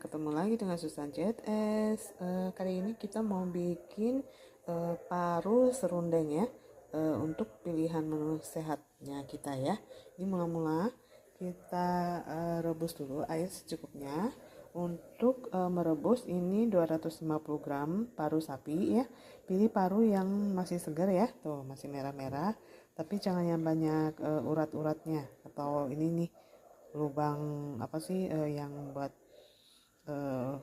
ketemu lagi dengan Susan JS. Kali ini kita mau bikin paru serundeng ya, untuk pilihan menu sehatnya kita ya. Ini mula-mula kita rebus dulu air secukupnya. Untuk merebus ini 250 gram paru sapi ya. Pilih paru yang masih segar ya, tuh masih merah-merah, tapi jangan yang banyak urat-uratnya atau ini nih lubang apa sih yang buat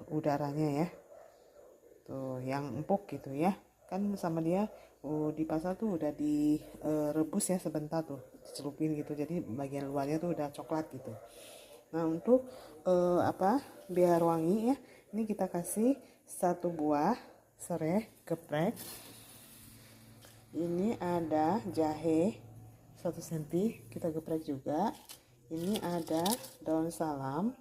udaranya ya, tuh yang empuk gitu ya, kan sama dia di pasar tuh udah direbus ya sebentar tuh dicelupin gitu, jadi bagian luarnya tuh udah coklat gitu. Nah untuk biar wangi ya, ini kita kasih 1 buah serai geprek. Ini ada jahe 1 cm kita geprek juga. Ini ada daun salam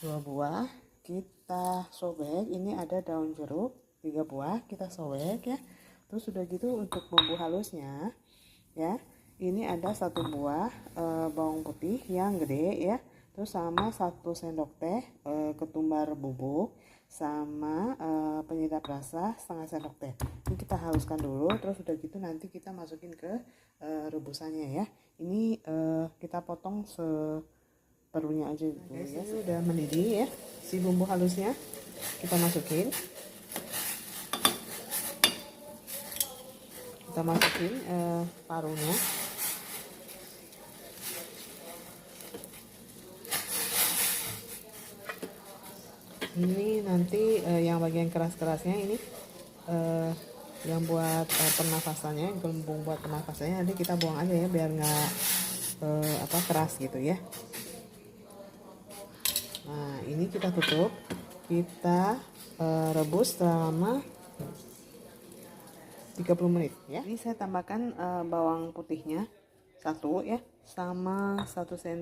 2 buah kita sobek. Ini ada daun jeruk 3 buah kita sobek ya. Terus sudah gitu untuk bumbu halusnya ya, ini ada 1 buah bawang putih yang gede ya, terus sama 1 sendok teh ketumbar bubuk, sama penyedap rasa setengah sendok teh. Ini kita haluskan dulu, terus udah gitu nanti kita masukin ke rebusannya ya. Ini kita potong seperlunya aja gitu ya. Ini udah mendidih ya si bumbu halusnya, kita masukin. Kita masukin parunya. Ini nanti yang bagian keras-kerasnya ini yang buat pernafasannya, gelembung buat pernafasannya nanti kita buang aja ya, biar nggak keras gitu ya. Nah ini kita tutup, kita rebus selama 30 menit ya. Ini saya tambahkan bawang putihnya 1 ya, sama 1 cm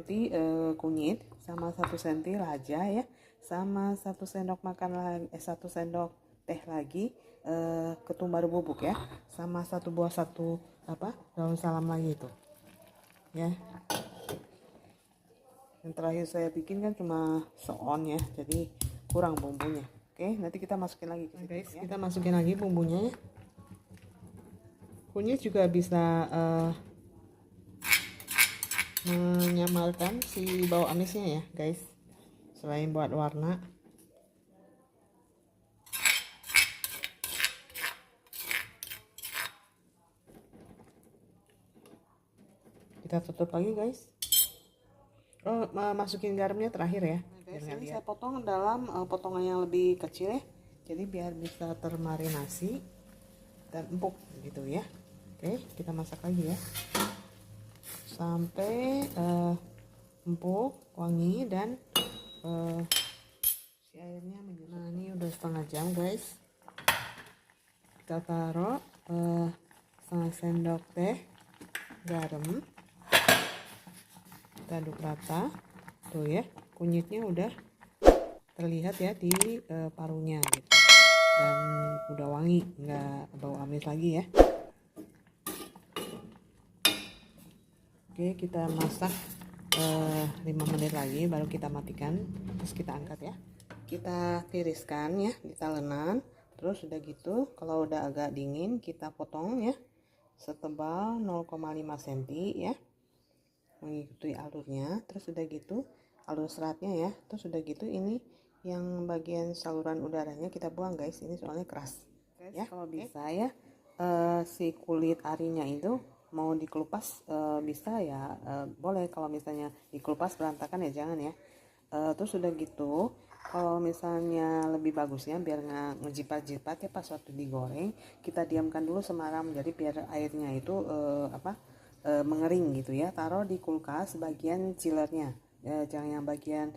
kunyit, sama 1 cm lada ya, sama 1 sendok makan 1 sendok teh lagi ketumbar bubuk ya, sama 1 buah daun salam lagi itu ya. Yang terakhir saya bikin kan cuma seon ya, jadi kurang bumbunya. Oke, nanti kita masukin lagi guys ya. Kita masukin lagi bumbunya ya. Kunyit juga bisa menyamarkan si bau amisnya ya guys, selain buat warna. Kita tutup lagi guys. Masukin garamnya terakhir ya. Nah, guys, ini saya potong dalam potongan yang lebih kecil ya, jadi biar bisa termarinasi dan empuk gitu ya. Oke, kita masak lagi ya sampai empuk, wangi, dan si airnya menyusut. Nah ini udah setengah jam guys. Kita taruh setengah sendok teh garam, kita aduk rata tuh ya, kunyitnya udah terlihat ya di parunya gitu, dan udah wangi, nggak bau amis lagi ya. Oke, kita masak 5 menit lagi baru kita matikan, terus kita angkat ya. Kita tiriskan ya di talenan, terus udah gitu kalau udah agak dingin kita potong ya setebal 0,5 cm ya, mengikuti alurnya. Terus udah gitu alur seratnya ya, terus udah gitu ini yang bagian saluran udaranya kita buang guys, ini soalnya keras ya. Kalau bisa ya si kulit arinya itu mau dikelupas bisa ya, boleh. Kalau misalnya dikelupas berantakan ya jangan ya. Terus udah gitu kalau misalnya lebih bagusnya biar nggak ngejipat-jipat ya pas waktu digoreng, kita diamkan dulu semalam, jadi biar airnya itu mengering gitu ya. Taruh di kulkas bagian chillernya, jangan yang bagian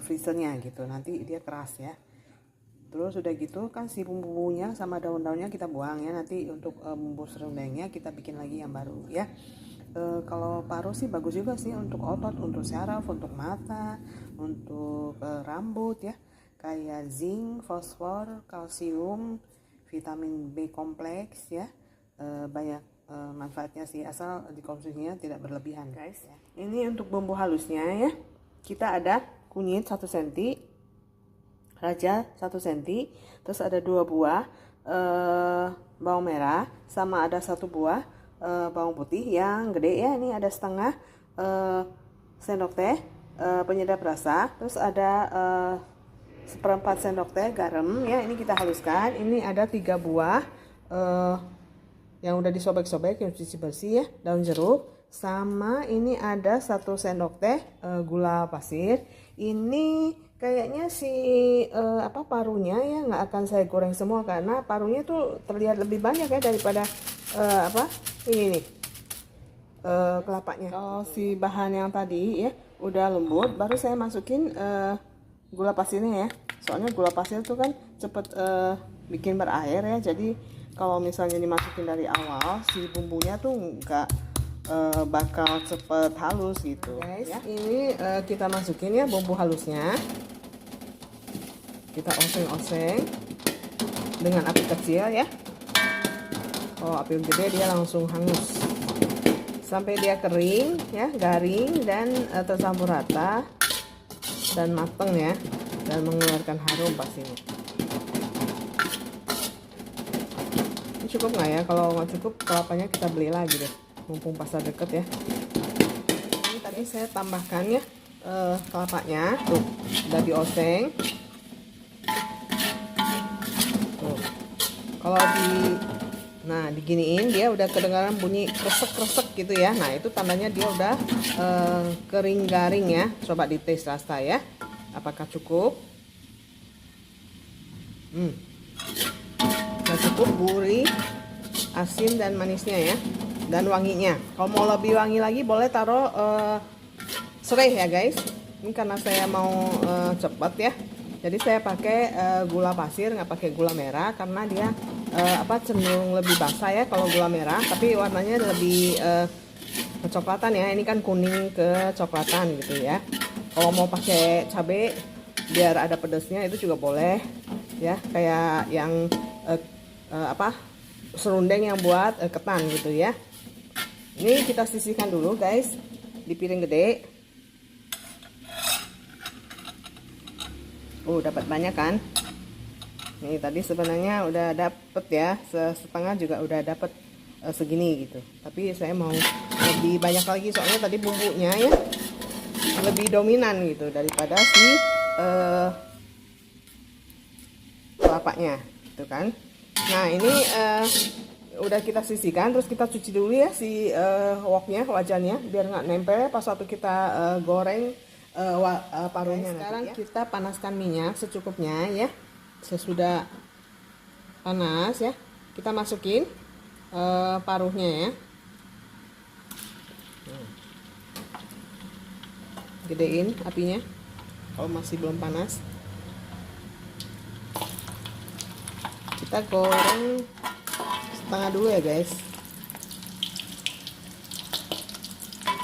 freezernya gitu, nanti dia keras ya. Terus udah gitu kan si bumbunya sama daun-daunnya kita buang ya, nanti untuk bumbu serundengnya kita bikin lagi yang baru ya. Kalau paru sih bagus juga sih untuk otot, untuk saraf, untuk mata, untuk rambut ya, kayak zinc, fosfor, kalsium, vitamin B kompleks ya, banyak manfaatnya sih, asal dikonsumsinya tidak berlebihan guys ya. Ini untuk bumbu halusnya ya, kita ada kunyit 1 cm, raja 1 cm, terus ada 2 buah bawang merah, sama ada 1 buah bawang putih yang gede ya, ini ada setengah sendok teh penyedap rasa, terus ada 1/4 sendok teh garam ya, ini kita haluskan. Ini ada 3 buah yang udah disobek-sobek, yang cuci bersih ya, daun jeruk, sama ini ada 1 sendok teh gula pasir. Ini kayaknya si parunya ya nggak akan saya goreng semua karena parunya tuh terlihat lebih banyak ya daripada ini nih kelapanya. Kalau si bahan yang tadi ya udah lembut, baru saya masukin gula pasirnya ya. Soalnya gula pasir tuh kan cepet bikin berair ya. Jadi kalau misalnya dimasukin dari awal, si bumbunya tuh nggak bakal cepet halus gitu. Guys, ya. Ini kita masukin ya bumbu halusnya. Kita oseng-oseng dengan api kecil ya. Kalau api gede dia langsung hangus. Sampai dia kering ya, garing dan tercampur rata dan mateng ya, dan mengeluarkan harum pastinya. Ini cukup nggak ya? Kalau nggak cukup, kelapanya kita beli lagi deh, mumpung pasar deket ya. Ini tadi saya tambahkan ya kelapanya, tuh udah dioseng. Tuh, kalau diginiin dia udah kedengaran bunyi kresek-kresek gitu ya. Nah itu tandanya dia udah kering garing ya. Coba dites rasa ya, apakah cukup? Nah, cukup gurih, asin dan manisnya ya, dan wanginya. Kalau mau lebih wangi lagi boleh taruh serai ya guys. Ini karena saya mau cepat ya, jadi saya pakai gula pasir, nggak pakai gula merah karena dia cenderung lebih basah ya kalau gula merah, tapi warnanya lebih kecoklatan ya. Ini kan kuning kecoklatan gitu ya. Kalau mau pakai cabai biar ada pedasnya itu juga boleh ya, kayak yang serundeng yang buat ketan gitu ya. Ini kita sisihkan dulu guys di piring gede. Dapat banyak kan. Nih tadi sebenarnya udah dapet ya, setengah juga udah dapet segini gitu. Tapi saya mau lebih banyak lagi soalnya tadi bumbunya ya lebih dominan gitu daripada si kelapanya gitu kan. Nah ini udah kita sisihkan, terus kita cuci dulu ya si woknya, wajannya, biar nggak nempel pas waktu kita goreng parunya. Sekarang ya, kita panaskan minyak secukupnya ya. Sesudah panas ya, kita masukin paruhnya ya. Gedein apinya kalau masih belum panas. Kita goreng setengah dulu ya guys.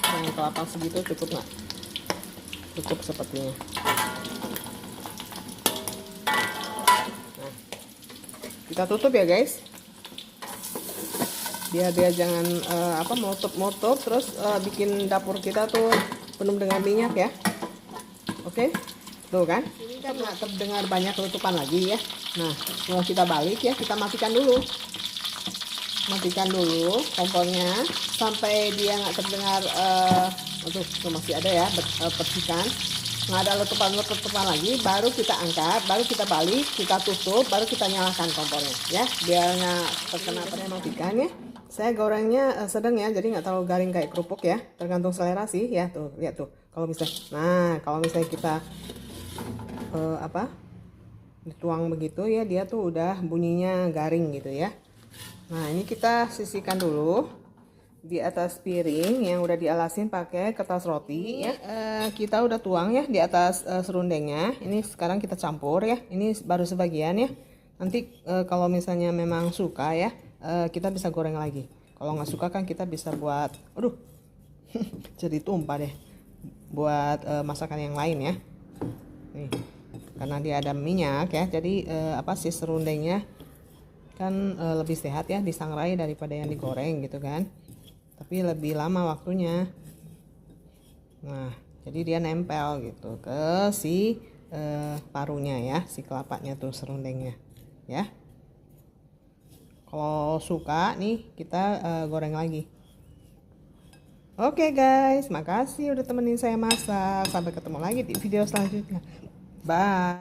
Nah, kelapa segitu cukup nggak? Cukup sepertinya. Kita tutup ya guys, biar dia jangan meletup terus bikin dapur kita tuh penuh dengan minyak ya. Oke, tuh kan, ini kan nggak terdengar banyak letupan lagi ya. Nah kalau kita balik ya, kita matikan dulu kompornya sampai dia nggak terdengar tuh masih ada ya percikan, nggak ada letupan lagi, baru kita angkat, baru kita balik, kita tutup, baru kita nyalakan kompornya ya, biar nggak terkena api. Matikan ya. Saya gorengnya sedang ya, jadi nggak terlalu garing kayak kerupuk ya, tergantung selera sih ya. Tuh lihat tuh, kalau misalnya kita dituang begitu ya, dia tuh udah bunyinya garing gitu ya. Nah ini kita sisihkan dulu di atas piring yang udah dialasin pakai kertas roti ya. Kita udah tuang ya di atas serundengnya. Ini sekarang kita campur ya. Ini baru sebagian ya. Nanti kalau misalnya memang suka ya, kita bisa goreng lagi. Kalau nggak suka kan kita bisa buat, jadi tumpah deh, buat masakan yang lain ya. Nih, karena dia ada minyak ya, jadi si serundengnya kan lebih sehat ya disangrai daripada yang digoreng gitu kan, tapi lebih lama waktunya. Nah jadi dia nempel gitu ke si parunya ya, si kelapanya tuh, serundengnya ya. Kalau suka nih kita goreng lagi. Oke guys, makasih udah temenin saya masak. Sampai ketemu lagi di video selanjutnya. Bye.